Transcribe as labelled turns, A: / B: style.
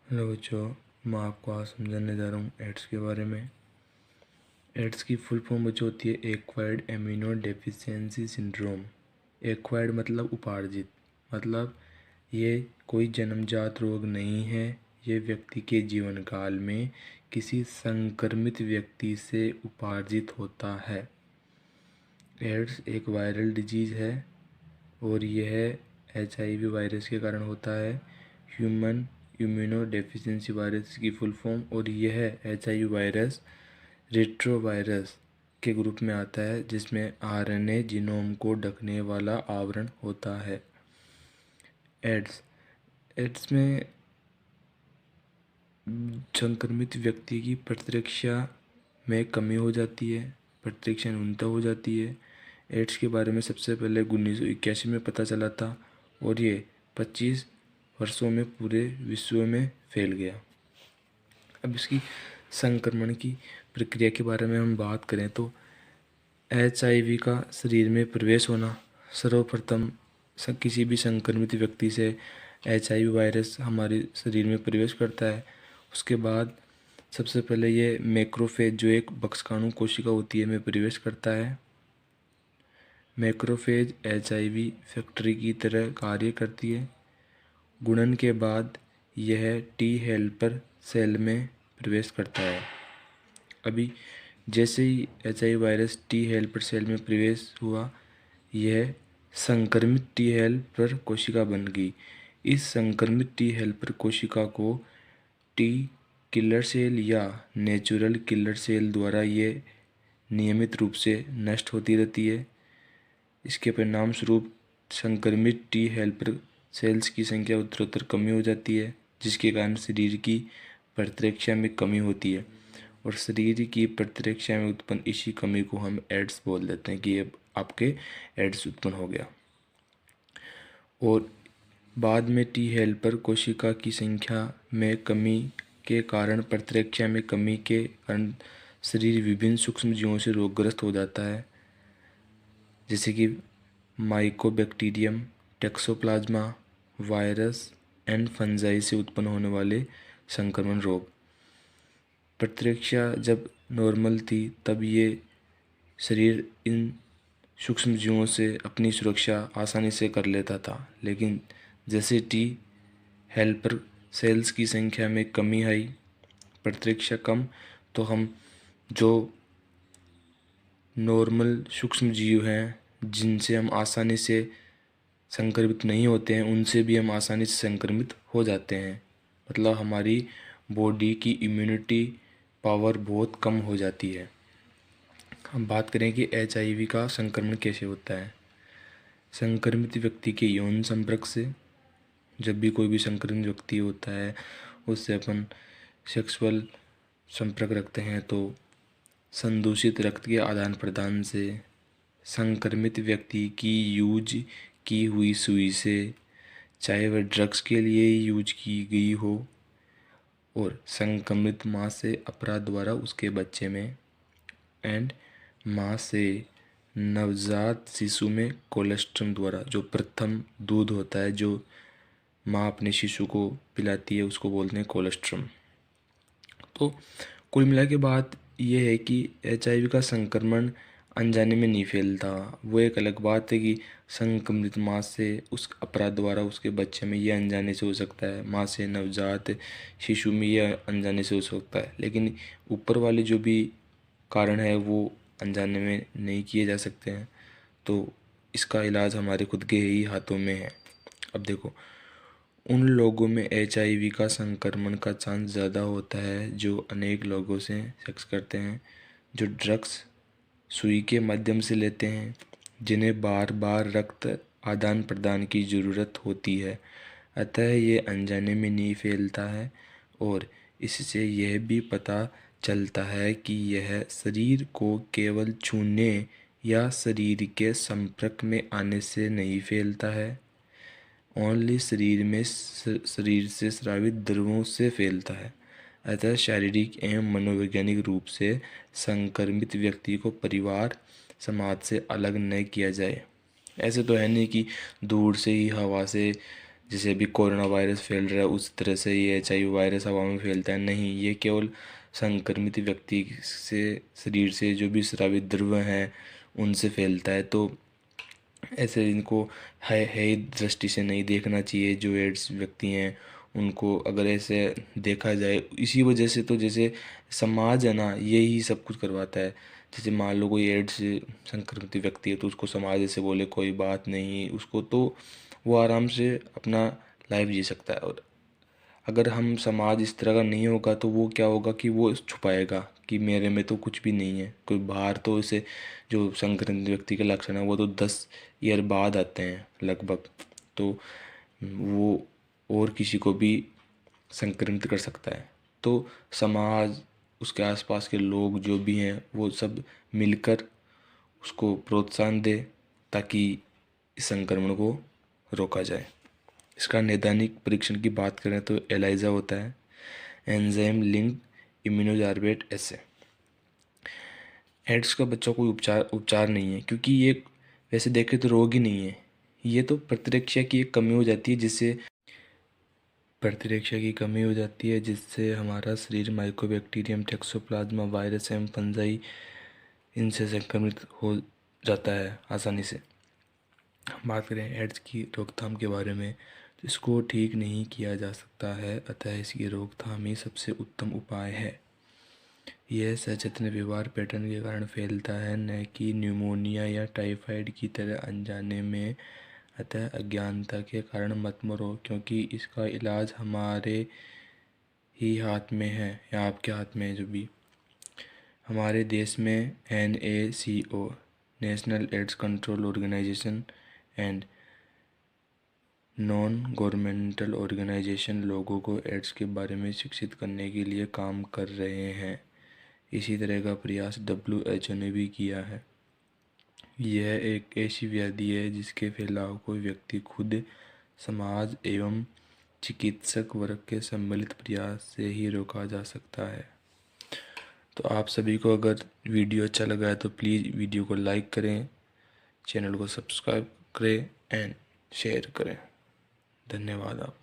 A: Hello बच्चों, मैं आपको आज समझाने जा रहा हूँ एड्स के बारे में। एड्स की फुल फॉर्म बच्चों होती है acquired amino deficiency syndrome. Acquired मतलब उपार्जित, मतलब ये कोई जन्मजात रोग नहीं है। ये व्यक्ति के जीवन काल में किसी संक्रमित व्यक्ति से उपार्जित होता है। एड्स एक वायरल डिजीज़ है और यह HIV वायरस के कारण होता है, ह्यूमन इम्यूनो डेफिशिएंसी वायरस की फुल फॉर्म। और यह HIV वायरस रेट्रोवायरस के ग्रुप में आता है, जिसमें RNA जीनोम को ढकने वाला आवरण होता है। एड्स एड्स में संक्रमित व्यक्ति की प्रतिरक्षा में कमी हो जाती है, प्रतिरक्षा न्यूनता हो जाती है। एड्स के बारे में सबसे पहले 1981 में पता चला था और ये 25 वर्षों में पूरे विश्व में फैल गया। अब इसकी संक्रमण की प्रक्रिया के बारे में हम बात करें तो HIV का शरीर में प्रवेश होना। सर्वप्रथम किसी भी संक्रमित व्यक्ति से HIV वायरस हमारे शरीर में प्रवेश करता है। उसके बाद सबसे पहले ये मैक्रोफेज, जो एक बक्सकाणु कोशिका होती है, में प्रवेश करता है। मैक्रोफेज HIV फैक्ट्री की तरह कार्य करती है। गुणन के बाद यह टी हेल्पर सेल में प्रवेश करता है। अभी जैसे ही HIV virus T helper cell में प्रवेश हुआ, यह संक्रमित टी हेल्पर कोशिका बन गई। इस संक्रमित टी हेल्पर कोशिका को टी किलर सेल या नेचुरल किलर सेल द्वारा ये नियमित रूप से नष्ट होती रहती है। इसके परिणाम स्वरूप संक्रमित टी हेल्पर सेल्स की संख्या उत्तरोत्तर कमी हो जाती है, जिसके कारण शरीर की प्रतिरक्षा में कमी होती है। और शरीर की प्रतिरक्षा में उत्पन्न इसी कमी को हम एड्स बोल देते हैं कि अब आपके एड्स उत्पन्न हो गया। और बाद में टी हेल्पर कोशिका की संख्या में कमी के कारण, प्रतिरक्षा में कमी के कारण शरीर विभिन्न सूक्ष्म जीवों से रोगग्रस्त हो जाता है, जैसे कि माइकोबैक्टीरियम, टैक्सोप्लाज्मा, वायरस एंड फंजाई से उत्पन्न होने वाले संक्रमण रोग। प्रतिरक्षा जब नॉर्मल थी तब ये शरीर इन सूक्ष्म जीवों से अपनी सुरक्षा आसानी से कर लेता था, लेकिन जैसे टी हेल्पर सेल्स की संख्या में कमी आई, प्रतिरक्षा कम, तो हम जो नॉर्मल सूक्ष्म जीव हैं जिनसे हम आसानी से संक्रमित नहीं होते हैं, उनसे भी हम आसानी से संक्रमित हो जाते हैं। मतलब हमारी बॉडी की इम्यूनिटी पावर बहुत कम हो जाती है। हम बात करें कि HIV का संक्रमण कैसे होता है। संक्रमित व्यक्ति के यौन संपर्क से, जब भी कोई भी संक्रमित व्यक्ति होता है उससे अपन सेक्सुअल संपर्क रखते हैं, तो संदूषित रक्त के आदान प्रदान से, संक्रमित व्यक्ति की यूज की हुई सुई से, चाहे वह ड्रग्स के लिए यूज की गई हो, और संक्रमित माँ से अपराध द्वारा उसके बच्चे में, एंड माँ से नवजात शिशु में कोलेस्ट्रम द्वारा, जो प्रथम दूध होता है जो माँ अपने शिशु को पिलाती है, उसको बोलते हैं कोलेस्ट्रम। तो कुल मिला के बात यह है कि HIV का संक्रमण अनजाने में नहीं फैलता। वो एक अलग बात है कि संक्रमित माँ से उस अपराध द्वारा उसके बच्चे में ये अनजाने से हो सकता है, माँ से नवजात शिशु में ये अनजाने से हो सकता है, लेकिन ऊपर वाले जो भी कारण है वो अनजाने में नहीं किए जा सकते हैं। तो इसका इलाज हमारे खुद के ही हाथों में है। अब देखो, उन लोगों में HIV का संक्रमण का चांस ज़्यादा होता है जो अनेक लोगों से सेक्स करते हैं, जो ड्रग्स सुई के माध्यम से लेते हैं, जिन्हें बार बार रक्त आदान प्रदान की ज़रूरत होती है। अतः ये अनजाने में नहीं फैलता है और इससे यह भी पता चलता है कि यह शरीर को केवल छूने या शरीर के संपर्क में आने से नहीं फैलता है, ओनली शरीर से स्रावित द्रवों से फैलता है। अतः शारीरिक एवं मनोवैज्ञानिक रूप से संक्रमित व्यक्ति को परिवार समाज से अलग न किया जाए। ऐसे तो है नहीं कि दूर से ही हवा से जैसे अभी कोरोना वायरस फैल रहा है उस तरह से ये HIV वायरस हवा में फैलता है, नहीं, ये केवल संक्रमित व्यक्ति से शरीर से जो भी स्रावित द्रव्य हैं उनसे फैलता है। तो ऐसे इनको है दृष्टि से नहीं देखना चाहिए। जो एड्स व्यक्ति हैं उनको अगर ऐसे देखा जाए, इसी वजह से तो जैसे समाज है ना, यही सब कुछ करवाता है। जैसे मान लो कोई एड्स संक्रमित व्यक्ति है तो उसको समाज ऐसे बोले कोई बात नहीं उसको, तो वो आराम से अपना लाइफ जी सकता है। और अगर हम समाज इस तरह का नहीं होगा तो वो क्या होगा कि वो छुपाएगा कि मेरे में तो कुछ भी नहीं है। कोई बाहर तो इसे जो संक्रमित व्यक्ति के लक्षण है वो तो 10 ईयर बाद आते हैं लगभग, तो वो और किसी को भी संक्रमित कर सकता है। तो समाज, उसके आसपास के लोग जो भी हैं वो सब मिलकर उसको प्रोत्साहन दे ताकि इस संक्रमण को रोका जाए। इसका नैदानिक परीक्षण की बात करें तो एलाइजा होता है, एंजाइम लिंक्ड इम्यूनोजार्बेट एसे। एड्स का बच्चों कोई उपचार नहीं है, क्योंकि ये वैसे देखें तो रोग ही नहीं है। ये तो प्रतिरक्षा की एक कमी हो जाती है जिससे हमारा शरीर माइकोबैक्टीरियम, टोक्सोप्लाज्मा, वायरस एवं फंजाई इनसे संक्रमित हो जाता है आसानी से। हम बात करें एड्स की रोकथाम के बारे में तो इसको ठीक नहीं किया जा सकता है, अतः इसकी रोकथाम ही सबसे उत्तम उपाय है। यह सचेतन व्यवहार पैटर्न के कारण फैलता है, न कि न्यूमोनिया या टाइफाइड की तरह अनजाने में। अतः अज्ञानता के कारण मत मरो, क्योंकि इसका इलाज हमारे ही हाथ में है या आपके हाथ में है। जो भी हमारे देश में NACO, national AIDS control organisation and non governmental organisation लोगों को एड्स के बारे में शिक्षित करने के लिए काम कर रहे हैं। इसी तरह का प्रयास WHO ने भी किया है। यह एक ऐसी व्याधि है जिसके फैलाव को व्यक्ति खुद, समाज एवं चिकित्सक वर्ग के सम्मिलित प्रयास से ही रोका जा सकता है। तो आप सभी को अगर वीडियो अच्छा लगा है तो प्लीज़ वीडियो को लाइक करें, चैनल को सब्सक्राइब करें एंड शेयर करें। धन्यवाद आप।